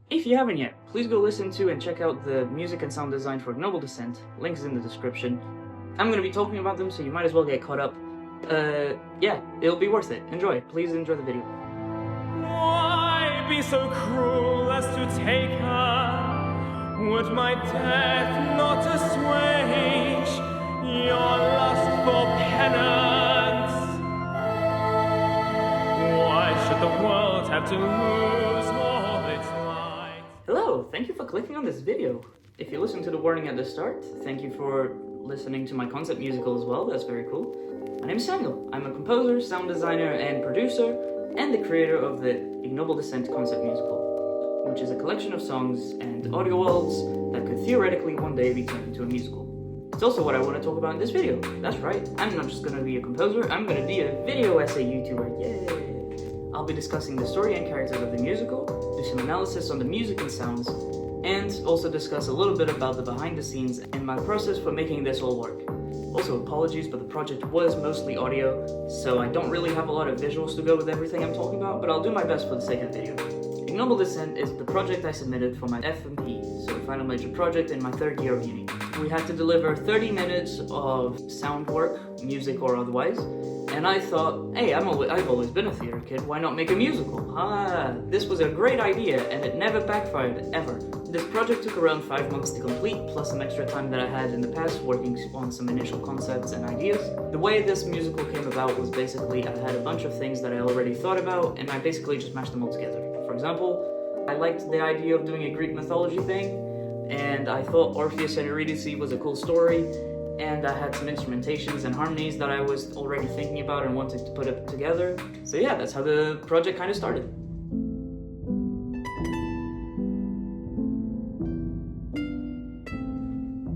If you haven't yet, please go listen to and check out the music and sound design for Ignoble Descent. Links in the description. I'm going to be talking about them, so you might as well get caught up. Yeah, it'll be worth it. Enjoy. Please enjoy the video. Why be so cruel as to take her? Would my death not assuage your lust for penance? Why should the world have to lose all its light? Hello, thank you for clicking on this video. If you listened to the warning at the start, thank you for listening to my concept musical as well. That's very cool. My name is Samuel. I'm a composer, sound designer, and producer, and the creator of the Ignoble Descent concept musical, which is a collection of songs and audio worlds that could theoretically one day be turned into a musical. It's also what I want to talk about in this video. That's right, I'm not just going to be a composer, I'm going to be a video essay YouTuber, yay! I'll be discussing the story and characters of the musical, do some analysis on the music and sounds, and also discuss a little bit about the behind the scenes and my process for making this all work. Also, apologies, but the project was mostly audio, so I don't really have a lot of visuals to go with everything I'm talking about, but I'll do my best for the sake of the video. Ignoble Descent is the project I submitted for my FMP, so final major project in my third year of uni. We had to deliver 30 minutes of sound work, music or otherwise, and I thought, hey, I've always been a theater kid, why not make a musical? This was a great idea, and it never backfired, ever. This project took around 5 months to complete, plus some extra time that I had in the past working on some initial concepts and ideas. The way this musical came about was basically I had a bunch of things that I already thought about, and I basically just mashed them all together. For example, I liked the idea of doing a Greek mythology thing, and I thought Orpheus and Eurydice was a cool story, and I had some instrumentations and harmonies that I was already thinking about and wanted to put it together. So yeah, that's how the project kind of started.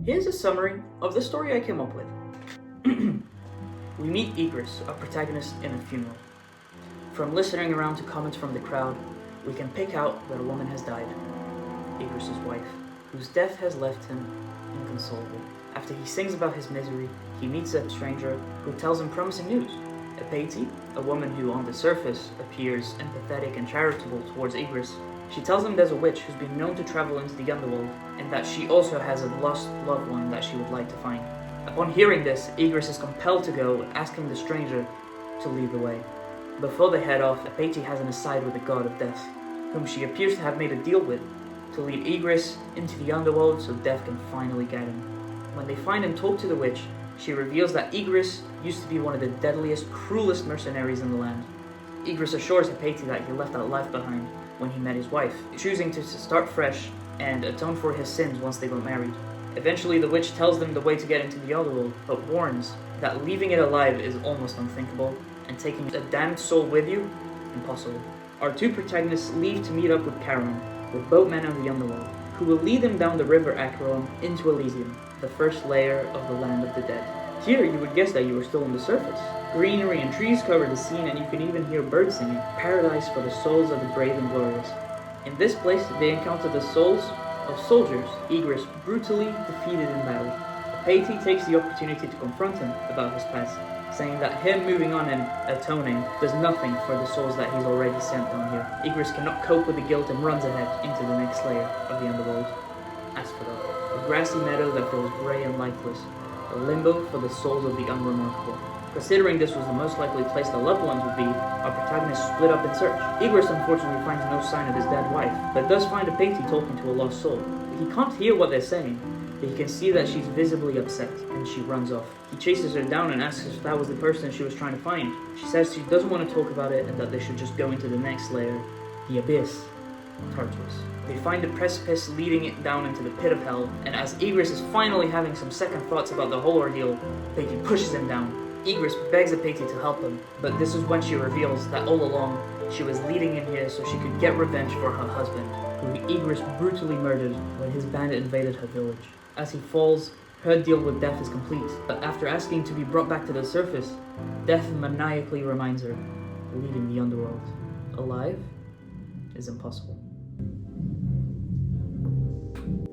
Here's a summary of the story I came up with. We meet Igris, a protagonist in a funeral. From listening around to comments from the crowd, we can pick out that a woman has died. Igris' wife, whose death has left him inconsolable. After he sings about his misery, he meets a stranger who tells him promising news. Epate, a woman who on the surface appears empathetic and charitable towards Igris, she tells him there's a witch who's been known to travel into the underworld, and that she also has a lost loved one that she would like to find. Upon hearing this, Igris is compelled to go, asking the stranger to lead the way. Before they head off, Epate has an aside with the god of death, whom she appears to have made a deal with, to lead Igris into the underworld so death can finally get him. When they find and talk to the witch, she reveals that Igris used to be one of the deadliest, cruelest mercenaries in the land. Igris assures Epate that he left that life behind when he met his wife, choosing to start fresh and atone for his sins once they got married. Eventually, the witch tells them the way to get into the underworld, but warns that leaving it alive is almost unthinkable, and taking a damned soul with you, impossible. Our two protagonists leave to meet up with Charon, the boatman of the underworld, who will lead them down the river Acheron into Elysium, the first layer of the land of the dead. Here, you would guess that you were still on the surface. Greenery and trees cover the scene, and you can even hear birds singing, paradise for the souls of the brave and glorious. In this place, they encounter the souls of soldiers Igris brutally defeated in battle. Epate takes the opportunity to confront him about his past, saying that him moving on and atoning does nothing for the souls that he's already sent down here. Igris cannot cope with the guilt and runs ahead into the next layer of the underworld. Asphodel, a grassy meadow that feels grey and lifeless, a limbo for the souls of the unremarkable. Considering this was the most likely place the loved ones would be, our protagonists split up in search. Igris unfortunately finds no sign of his dead wife, but does find Epate talking to a lost soul. He can't hear what they're saying, but he can see that she's visibly upset, and she runs off. He chases her down and asks if that was the person she was trying to find. She says she doesn't want to talk about it and that they should just go into the next layer, the abyss, Tartarus. They find a precipice leading it down into the pit of hell, and as Igris is finally having some second thoughts about the whole ordeal, Epate pushes him down. Igris begs Epate to help him, but this is when she reveals that all along, she was leading him here so she could get revenge for her husband, whom Igris brutally murdered when his band invaded her village. As he falls, her deal with death is complete, but after asking to be brought back to the surface, death maniacally reminds her, leaving the underworld alive is impossible.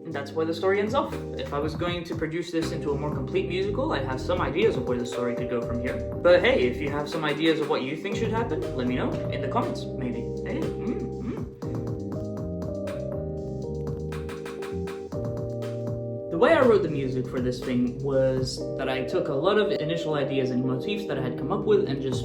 And that's where the story ends off. If I was going to produce this into a more complete musical, I have some ideas of where the story could go from here. But hey, if you have some ideas of what you think should happen, let me know in the comments, maybe. Hey, The way I wrote the music for this thing was that I took a lot of initial ideas and motifs that I had come up with and just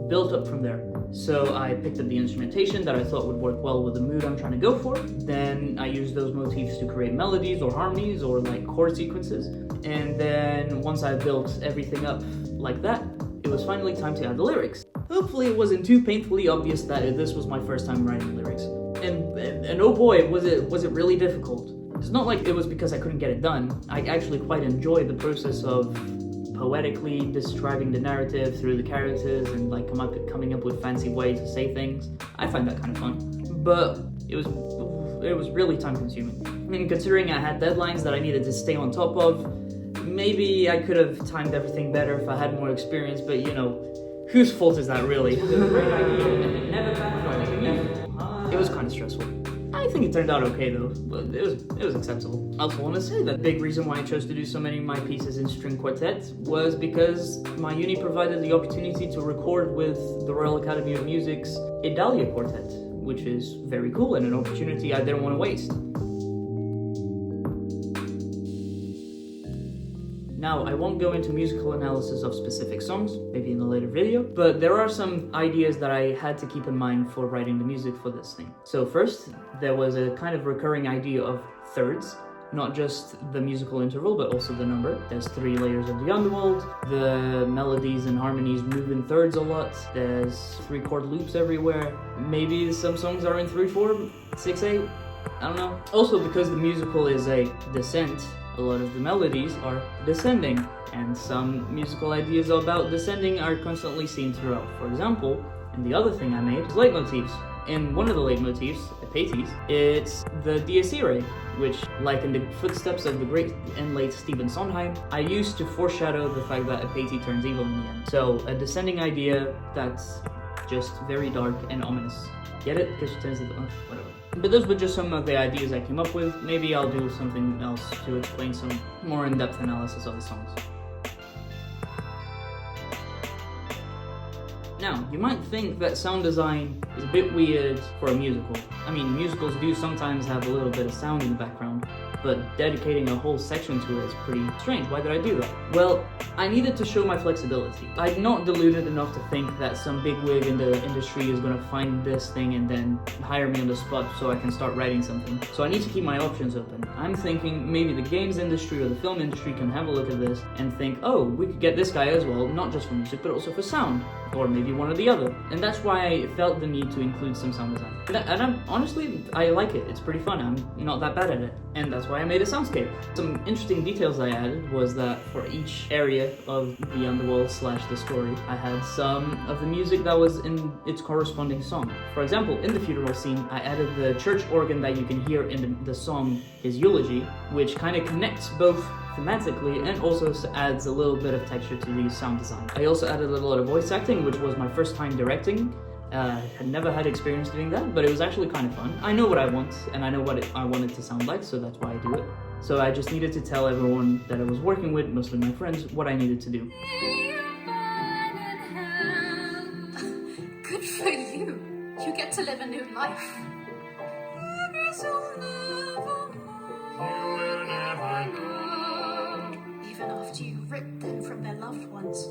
built up from there. So I picked up the instrumentation that I thought would work well with the mood I'm trying to go for. Then I used those motifs to create melodies or harmonies or like chord sequences. And then once I built everything up like that, it was finally time to add the lyrics. Hopefully it wasn't too painfully obvious that this was my first time writing lyrics. And oh boy, was it really difficult. It's not like it was because I couldn't get it done. I actually quite enjoyed the process of poetically describing the narrative through the characters and like coming up with fancy ways to say things. I find that kind of fun. But it was really time consuming. I mean, considering I had deadlines that I needed to stay on top of, maybe I could have timed everything better if I had more experience, but you know, whose fault is that really? It was kind of stressful. I think it turned out okay though, but it was acceptable. I also want to say that the big reason why I chose to do so many of my pieces in string quartet was because my uni provided the opportunity to record with the Royal Academy of Music's Idalia Quartet, which is very cool and an opportunity I didn't want to waste. Now, I won't go into musical analysis of specific songs, maybe in a later video, but there are some ideas that I had to keep in mind for writing the music for this thing. So first, there was a kind of recurring idea of thirds, not just the musical interval, but also the number. There's 3 layers of the underworld, the melodies and harmonies move in thirds a lot, there's 3 chord loops everywhere, maybe some songs are in 3/4, 6/8, I don't know. Also, because the musical is a descent, a lot of the melodies are descending, and some musical ideas about descending are constantly seen throughout. For example, and the other thing I made is leitmotifs. In one of the leitmotifs, Epetes, it's the Dies Irae, which, like in the footsteps of the great and late Stephen Sondheim, I used to foreshadow the fact that Epetes turns evil in the end. So, a descending idea that's just very dark and ominous. Get it? Because she turns evil. Whatever. But those were just some of the ideas I came up with. Maybe I'll do something else to explain some more in-depth analysis of the songs. Now, you might think that sound design is a bit weird for a musical. I mean, musicals do sometimes have a little bit of sound in the background, but dedicating a whole section to it is pretty strange. Why did I do that? Well, I needed to show my flexibility. I'm not deluded enough to think that some bigwig in the industry is gonna find this thing and then hire me on the spot so I can start writing something. So I need to keep my options open. I'm thinking maybe the games industry or the film industry can have a look at this and think, oh, we could get this guy as well, not just for music, but also for sound. Or maybe one or the other. And that's why I felt the need to include some sound design. And honestly, I like it. It's pretty fun. I'm not that bad at it. And that's why I made a soundscape. Some interesting details I added was that for each area of the underworld / the story, I had some of the music that was in its corresponding song. For example, in the funeral scene, I added the church organ that you can hear in the song His Eulogy, which kind of connects both thematically and also adds a little bit of texture to the sound design. I also added a lot of voice acting, which was my first time directing. Had never had experience doing that, but it was actually kind of fun. I know what I want, and I know what I want it to sound like, so that's why I do it. So I just needed to tell everyone that I was working with, mostly my friends, what I needed to do. Good for you. You get to live a new life. Even after you rip them from their loved ones.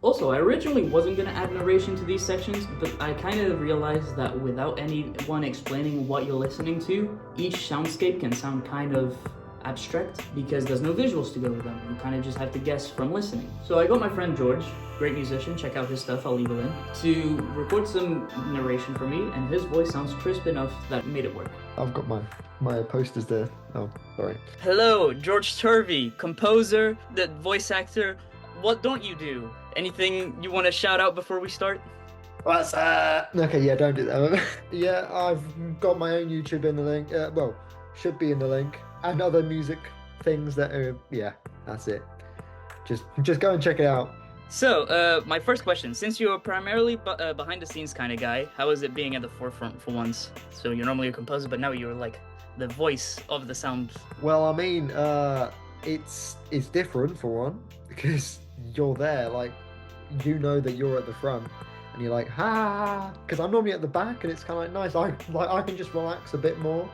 Also, I originally wasn't going to add narration to these sections, but I kind of realized that without anyone explaining what you're listening to, each soundscape can sound kind of abstract because there's no visuals to go with them. You kind of just have to guess from listening. So I got my friend George, great musician, check out his stuff, I'll leave a link, to record some narration for me, and his voice sounds crisp enough that made it work. I've got my posters there. Oh, sorry. Hello, George Turvey, composer, the voice actor. What don't you do? Anything you want to shout out before we start? What's that? Okay, yeah, don't do that. Yeah, I've got my own YouTube in the link. Well, should be in the link. And other music things that are, yeah, that's it. Just go and check it out. So, my first question, since you're primarily behind the scenes kind of guy, how is it being at the forefront for once? So you're normally a composer, but now you're like the voice of the sound. Well, I mean, it's different for one, because you're there, like, you know that you're at the front, and you're like, ha, because I'm normally at the back, and it's kind of like nice. I can just relax a bit more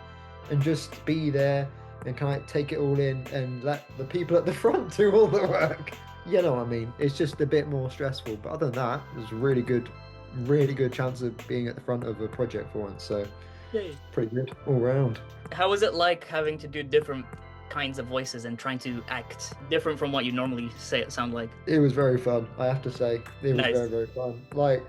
and just be there and kind of take it all in and let the people at the front do all the work. You know what I mean? It's just a bit more stressful. But other than that, it was a really good chance of being at the front of a project for once. So Yay. pretty good all round. How was it like having to do different kinds of voices and trying to act different from what you normally sound like? It was very fun, I have to say. It was Nice. very, very fun. Like,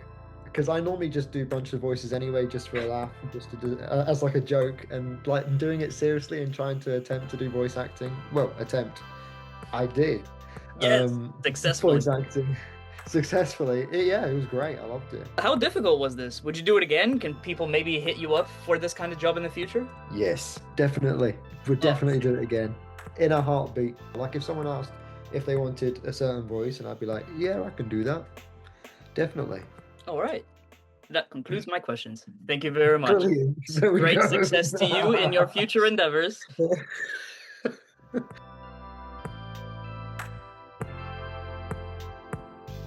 because I normally just do a bunch of voices anyway, just for a laugh, just to do as like a joke, and like doing it seriously and trying to attempt to do voice acting. Well, I did. Yes, successfully. Voice acting successfully. It was great. I loved it. How difficult was this? Would you do it again? Can people maybe hit you up for this kind of job in the future? Yes, definitely. Would definitely do it again in a heartbeat. Like if someone asked if they wanted a certain voice, and I'd be like, yeah, I can do that. Definitely. All right. That concludes my questions. Thank you very much. Brilliant. There we Great go. success to you in your future endeavors.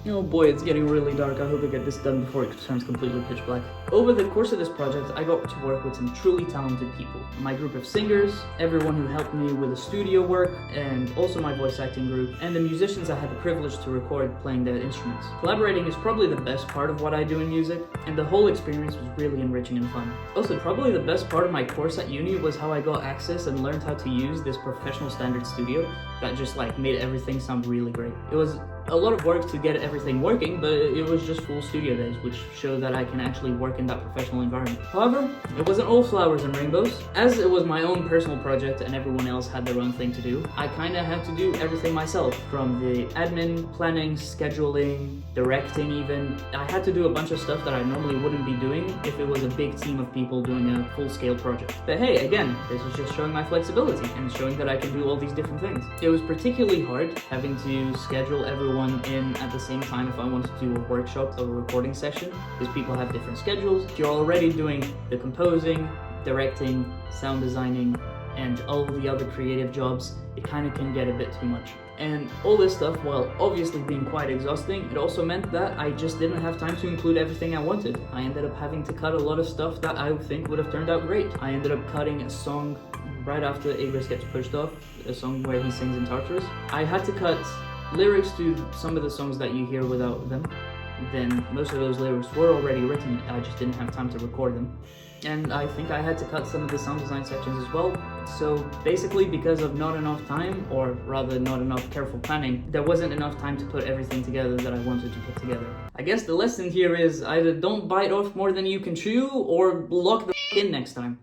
Oh boy, it's getting really dark. I hope I get this done before it turns completely pitch black. Over the course of this project, I got to work with some truly talented people. My group of singers, everyone who helped me with the studio work, and also my voice acting group, and the musicians I had the privilege to record playing their instruments. Collaborating is probably the best part of what I do in music, and the whole experience was really enriching and fun. Also, probably the best part of my course at uni was how I got access and learned how to use this professional standard studio that just like made everything sound really great. It was a lot of work to get everything working, but it was just full studio days, which showed that I can actually work in that professional environment. However, it wasn't all flowers and rainbows. As it was my own personal project and everyone else had their own thing to do, I kinda had to do everything myself, from the admin, planning, scheduling, directing even. I had to do a bunch of stuff that I normally wouldn't be doing if it was a big team of people doing a full-scale project. But hey, again, this is just showing my flexibility and showing that I can do all these different things. It was particularly hard having to schedule everyone in at the same time if I wanted to do a workshop or a recording session, because people have different schedules. If you're already doing the composing, directing, sound designing, and all the other creative jobs, it kind of can get a bit too much. And all this stuff, while obviously being quite exhausting, it also meant that I just didn't have time to include everything I wanted. I ended up having to cut a lot of stuff that I think would have turned out great. I ended up cutting a song right after Igris gets pushed off, a song where he sings in Tartarus. I had to cut lyrics to some of the songs that you hear without them. Then most of those lyrics were already written, I just didn't have time to record them. And I think I had to cut some of the sound design sections as well. So basically, because of not enough time, or rather not enough careful planning, there wasn't enough time to put everything together that I wanted to put together. I guess the lesson here is either don't bite off more than you can chew, or lock the in next time.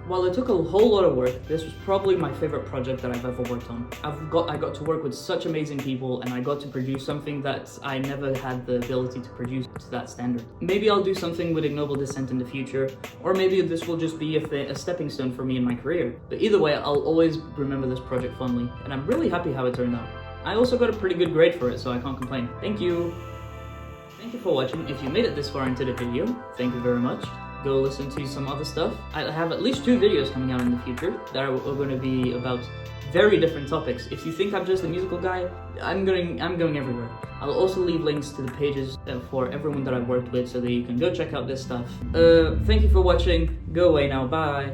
While it took a whole lot of work, this was probably my favorite project that I've ever worked on. I got to work with such amazing people, and I got to produce something that I never had the ability to produce to that standard. Maybe I'll do something with Ignoble Descent in the future, or maybe this will just be a stepping stone for me in my career. But either way, I'll always remember this project fondly, and I'm really happy how it turned out. I also got a pretty good grade for it, so I can't complain. Thank you! Thank you for watching. If you made it this far into the video, thank you very much. Go listen to some other stuff. I have at least 2 videos coming out in the future that are going to be about very different topics. If you think I'm just a musical guy, I'm going everywhere. I'll also leave links to the pages for everyone that I've worked with so that you can go check out this stuff. Thank you for watching. Go away now. Bye.